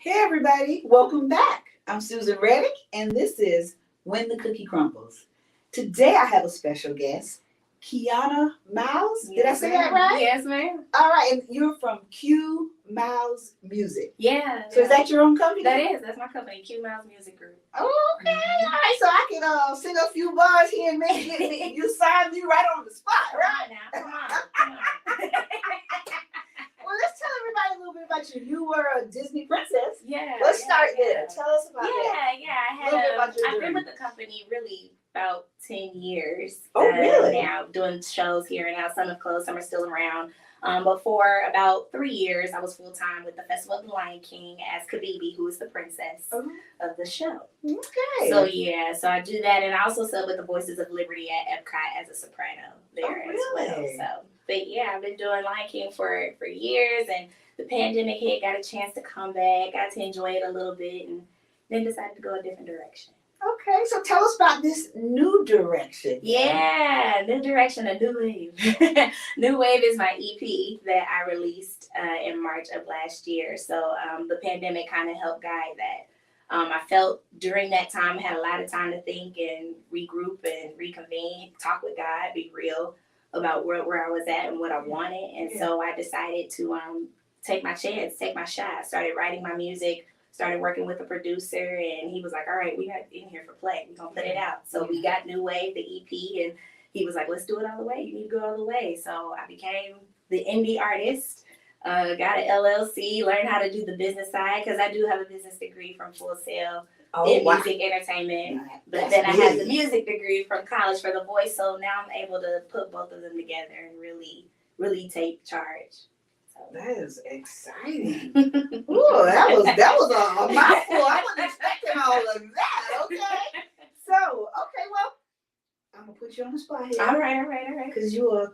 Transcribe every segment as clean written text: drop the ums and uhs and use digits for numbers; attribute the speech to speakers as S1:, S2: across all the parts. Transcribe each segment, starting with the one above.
S1: Hey everybody, welcome back. I'm Susan Reddick and this is When the Cookie Crumbles. Today I have a special guest, Qiana Miles. Did I say that right?
S2: Yes, ma'am.
S1: All right, and you're from Q Miles Music.
S2: Yeah.
S1: So is that your own company?
S2: That's my company, Q Miles Music Group.
S1: Okay, all right. So I can sing a few bars here and maybe you sign me right on the spot, right?
S2: Now, come on.
S1: Well, let's tell everybody a little bit about you. You were a Disney princess.
S2: Yeah.
S1: Let's start there. Tell us about that.
S2: I've been with the company really about 10 years.
S1: Oh, really?
S2: Now doing shows here and now. Some have closed, some are still around. But for about 3 years, I was full time with the Festival of the Lion King as Kabibi, who is the princess of the show.
S1: Okay.
S2: So I do that, and I also sub with the Voices of Liberty at Epcot as a soprano there as well. So, but yeah, I've been doing Lion King for years, and the pandemic hit, got a chance to come back, got to enjoy it a little bit, and then decided to go a different direction.
S1: Okay, so tell us about this new direction.
S2: Yeah, new direction, a new wave. New Wave is my EP that I released in March of last year. So the pandemic kind of helped guide that. I felt during that time I had a lot of time to think and regroup and reconvene, talk with God, be real about where I was at and what I wanted. And so I decided to take my chance, take my shot. Started writing my music. Started working with a producer, and he was like, all right, we got in here for play. We're going to put it out. So we got New Wave, the EP, and he was like, let's do it all the way. You need to go all the way. So I became the indie artist, got an LLC, learned how to do the business side, because I do have a business degree from Full Sail in music entertainment. But then I have the music degree from college for the voice. So now I'm able to put both of them together and really take charge.
S1: That is exciting. Ooh, that was a mouthful. I wasn't expecting all of that. Okay. So, well, I'm gonna put you on the spot here.
S2: All right.
S1: Because you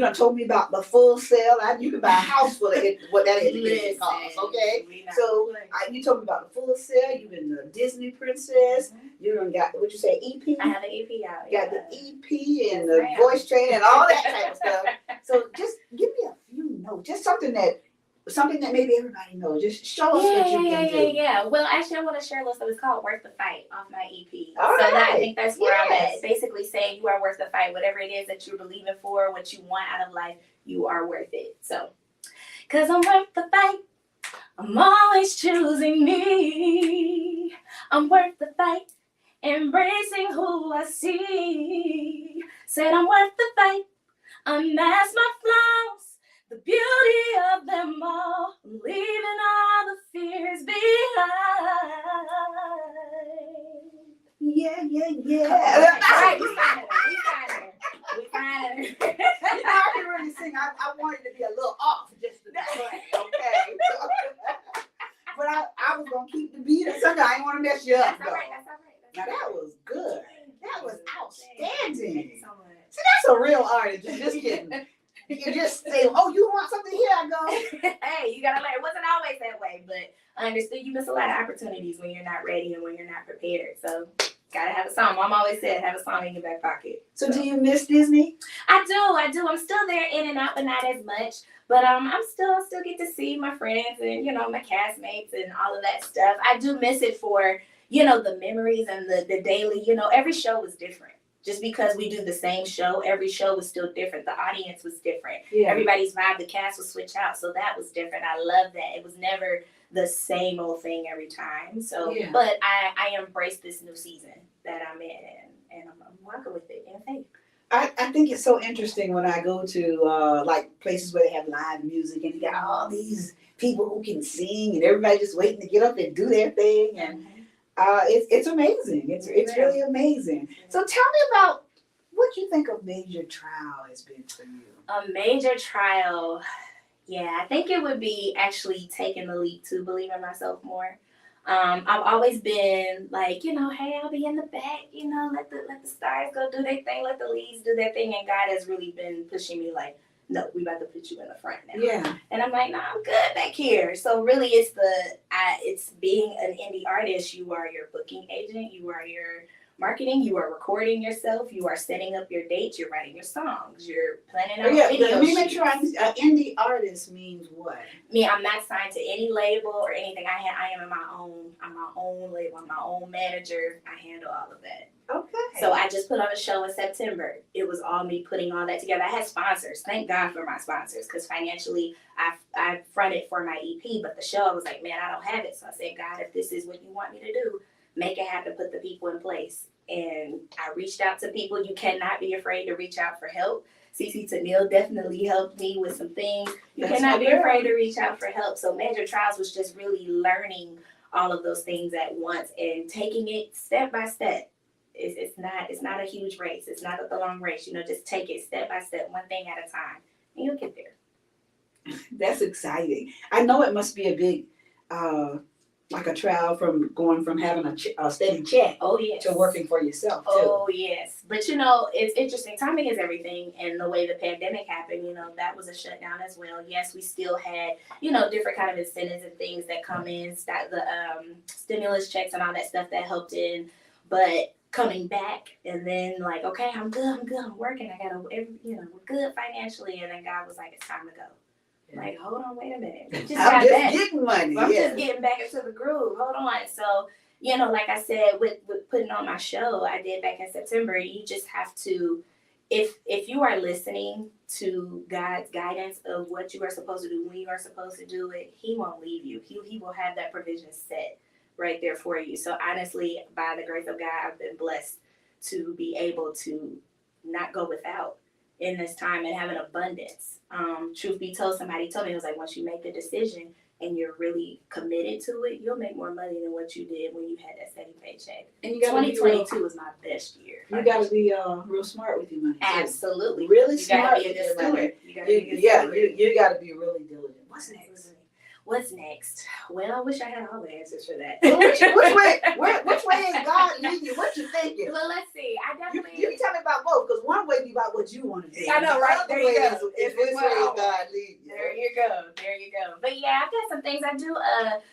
S1: done told me about the Full Sail. You can buy a house for what that education costs. Okay. So you told me about the Full Sail. You've been the Disney princess. You done got what you say EP.
S2: I have an EP out.
S1: Got the EP and the voice training and all that type of stuff. So just give me a few notes, just something that maybe everybody knows. Just show us what you can do.
S2: Yeah. Well, actually, I want to share a list. It's called "Worth the Fight" off my EP.
S1: All right.
S2: I think that's where I'm at. Basically, saying you are worth the fight. Whatever it is that you're believing for, what you want out of life, you are worth it. So, 'cause I'm worth the fight. I'm always choosing me. I'm worth the fight. Embracing who I see. Said I'm worth the fight. Unmask my flaws, the beauty of them all. I'm leaving all the fears behind.
S1: Yeah.
S2: All right, we find her.
S1: I can really sing. I wanted to be a little off just to play, okay? But I was going to keep the beat or something. I didn't want to mess you up.
S2: That's all right.
S1: Now that was good. That was outstanding.
S2: Thank you so much.
S1: See, that's a real artist. Just kidding. You just say, oh, you want something? Here I go.
S2: Hey, you gotta learn. It wasn't always that way, but I understood you miss a lot of opportunities when you're not ready and when you're not prepared. So, gotta have a song. Mom always said, have a song in your back pocket.
S1: So do you miss Disney?
S2: I do. I'm still there in and out, but not as much. But I still get to see my friends and my castmates and all of that stuff. I do miss it for the memories and the daily. Every show was different. Just because we do the same show, every show was still different. The audience was different. Yeah. Everybody's vibe, the cast would switch out. So that was different. I love that. It was never the same old thing every time. So, but I embrace this new season that I'm in, and I'm walking with it in faith.
S1: I think it's so interesting when I go to like places where they have live music and you got all these people who can sing and everybody just waiting to get up and do their thing, and it's amazing. It's really amazing. So tell me about what you think a major trial has been for you.
S2: A major trial, I think it would be actually taking the leap to believe in myself more. I've always been like, hey, I'll be in the back, let the stars go do their thing, let the leads do their thing, and God has really been pushing me like, no, we about to put you in the front now.
S1: Yeah.
S2: And I'm like, no, I'm good back here. So really it's being an indie artist. You are your booking agent. You are your marketing, you are recording yourself, you are setting up your dates, you're writing your songs, you're planning
S1: Oh,
S2: out
S1: yeah,
S2: video
S1: let me make
S2: shoots.
S1: sure indie artist means what?
S2: Me, I'm not signed to any label or anything. I am I'm my own label, I'm my own manager. I handle all of that.
S1: Okay.
S2: So I just put on a show in September. It was all me putting all that together. I had sponsors. Thank God for my sponsors, because financially I fronted for my EP, but the show I was like, man, I don't have it. So I said, God, if this is what you want me to do, make it happen, put the people in place. And I reached out to people. You cannot be afraid to reach out for help. CC Tennille definitely helped me with some things. You cannot be afraid to reach out for help. So Major Trials was just really learning all of those things at once and taking it step by step. It's not a huge race. It's not a long race. Just take it step by step, one thing at a time, and you'll get there.
S1: That's exciting. I know it must be a big, like a trial from going from having a steady check
S2: Oh yes.
S1: to working for yourself too.
S2: Oh yes. But it's interesting. Timing is everything, and the way the pandemic happened, that was a shutdown as well. Yes, we still had, different kind of incentives and things that come in, the stimulus checks and all that stuff that helped in, but coming back and then like, okay, I'm good, I'm working, we're good financially, and then God was like, it's time to go. Yeah. Like, hold on, wait a minute.
S1: I'm just getting money.
S2: I'm just getting back into the groove. Hold on. So, like I said, with putting on my show I did back in September, you just have to, if you are listening to God's guidance of what you are supposed to do, when you are supposed to do it, He won't leave you. He will have that provision set right there for you. So honestly, by the grace of God, I've been blessed to be able to not go without in this time and have an abundance. Truth be told, somebody told me, it was like, once you make the decision and you're really committed to it, you'll make more money than what you did when you had that steady paycheck. And 2022 was my best year.
S1: You got to be real smart with your money.
S2: Absolutely.
S1: Really
S2: smart
S1: with
S2: your money. You got
S1: to be really diligent. What's next?
S2: What's next? Well, I wish I had all the answers for that.
S1: Which way is God leading you? What you thinking?
S2: Well, let's see. I definitely.
S1: You tell me about both, because one way be about what you want to do.
S2: I know, right? There you go.
S1: Is which way is God leading you?
S2: There you go. But yeah, I've got some things. I do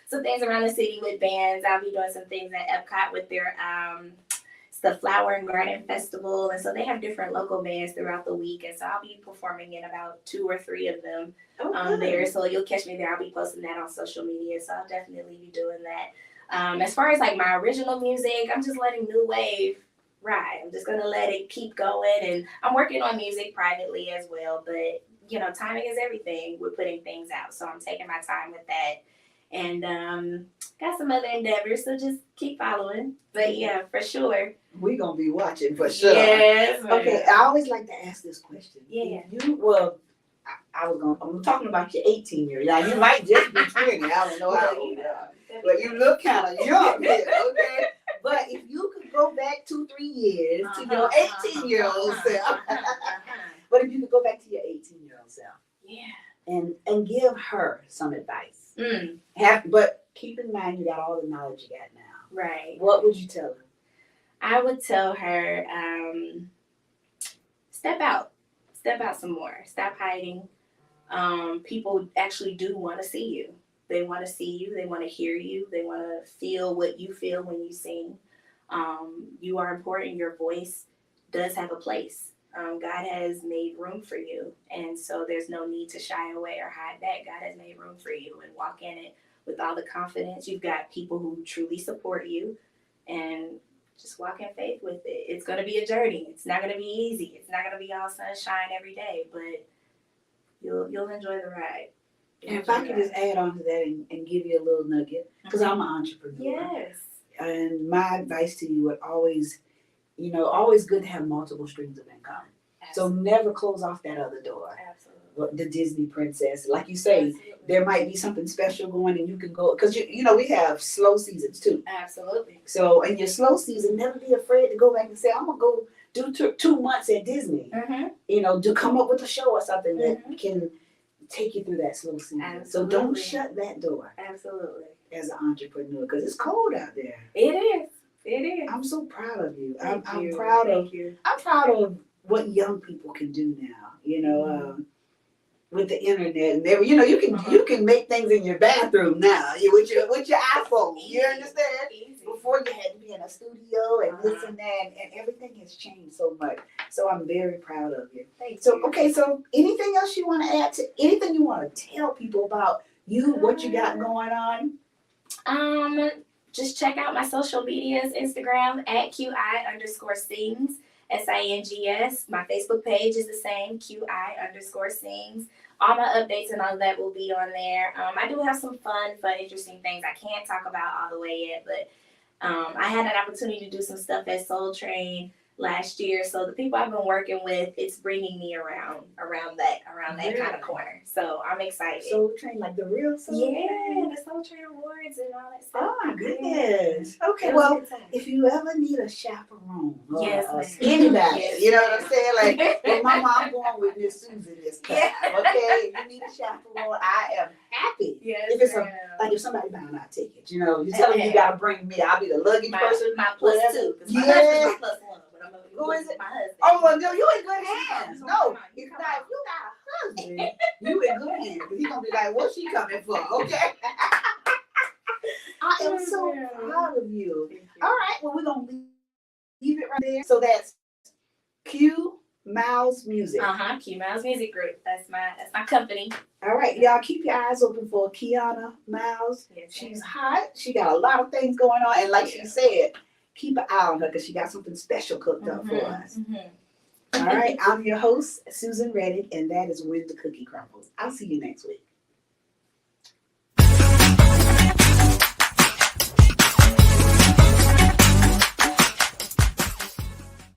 S2: some things around the city with bands. I'll be doing some things at Epcot with their it's the Flower and Garden Festival, and so they have different local bands throughout the week, and so I'll be performing in about 2 or 3 of them there. So you'll catch me there. I'll be posting that on social media, so I'll definitely be doing that. As far as like my original music, I'm just letting New Wave ride. I'm just gonna let it keep going, and I'm working on music privately as well. But timing is everything. We're putting things out, so I'm taking my time with that. And got some other endeavors, so just keep following. But yeah, for sure.
S1: We're going to be watching for sure.
S2: Yes.
S1: Okay, I always like to ask this question.
S2: Yeah.
S1: I'm talking about your 18-year. Now, you might just be 20. I don't know how old you are. But you look kind of young here, okay? But if you could go back 2-3 years to your 18-year-old self. But if you could go back to your 18-year-old self.
S2: Yeah.
S1: And give her some advice. But keep in mind you got all the knowledge you got now.
S2: Right.
S1: What would you tell her?
S2: I would tell her, step out some more. Stop hiding. People actually do want to see you. They want to see you. They want to hear you. They want to feel what you feel when you sing. You are important. Your voice does have a place. God has made room for you. And so there's no need to shy away or hide that. God has made room for you, and walk in it with all the confidence. You've got people who truly support you, and just walk in faith with it. It's going to be a journey. It's not going to be easy. It's not going to be all sunshine every day, but you'll enjoy the ride.
S1: And if I could just add on to that and give you a little nugget, because I'm an entrepreneur.
S2: Yes.
S1: And my advice to you would always good to have multiple streams of income. Absolutely. So never close off that other door. Absolutely. The Disney princess, like you say, there might be something special going, and you can go, because we have slow seasons too.
S2: Absolutely.
S1: So in your slow season, never be afraid to go back and say, I'm gonna go do 2 months at Disney. To come up with a show or something that can take you through that slow season. Absolutely. So don't shut that door. Absolutely. As an entrepreneur, because it's cold out there.
S2: It is.
S1: I'm so proud of you. I'm
S2: Thank
S1: proud
S2: you.
S1: I'm proud of what young people can do now. With the internet and everything, you can make things in your bathroom now with your iPhone. You understand?
S2: Easy.
S1: before you had to be in a studio and this and that, and everything has changed so much. So I'm very proud of you.
S2: Thank
S1: So,
S2: you.
S1: okay, so anything else you want to add to, anything you want to tell people about you, what you got going on?
S2: Just check out my social medias, Instagram at QI_sings, SINGS. My Facebook page is the same, QI_sings. All my updates and all that will be on there. I do have some fun, interesting things I can't talk about all the way yet, but I had an opportunity to do some stuff at Soul Train last year. So the people I've been working with, it's bringing me around that kind of corner. So I'm excited.
S1: Soul Train, like the real Soul Train?
S2: Yeah, the Soul Train Awards and all that stuff.
S1: Oh my goodness.
S2: Yeah.
S1: Okay, well, if you ever need a chaperone or
S2: yes,
S1: anybody,
S2: yes,
S1: you know what I'm saying? Like, well, Mama, I'm going with Miss Susan this time. Okay, if you need a chaperone, I am happy.
S2: Yes,
S1: if it's like if somebody buying our tickets, you know, you tell them you gotta bring me. I'll be the luggage person.
S2: My plus two.
S1: Yeah.
S2: My husband's my plus one.
S1: Who is it?
S2: My husband.
S1: Oh, well, no, you in good hands. No, if not, if you got a husband, you in good hands. Because he's going to be like, what's she coming for? Okay. I am so proud of you. All right, well, we're going to leave it right there. So that's Q Miles Music.
S2: Q Miles Music Group. That's my company.
S1: All right, y'all keep your eyes open for Qiana Miles.
S2: Yes,
S1: she's hot. She got a lot of things going on. And like she said, keep an eye on her because she got something special cooked up for us. All right, I'm your host, Susan Reddick, and that is When the Cookie Crumbles. I'll see you next week.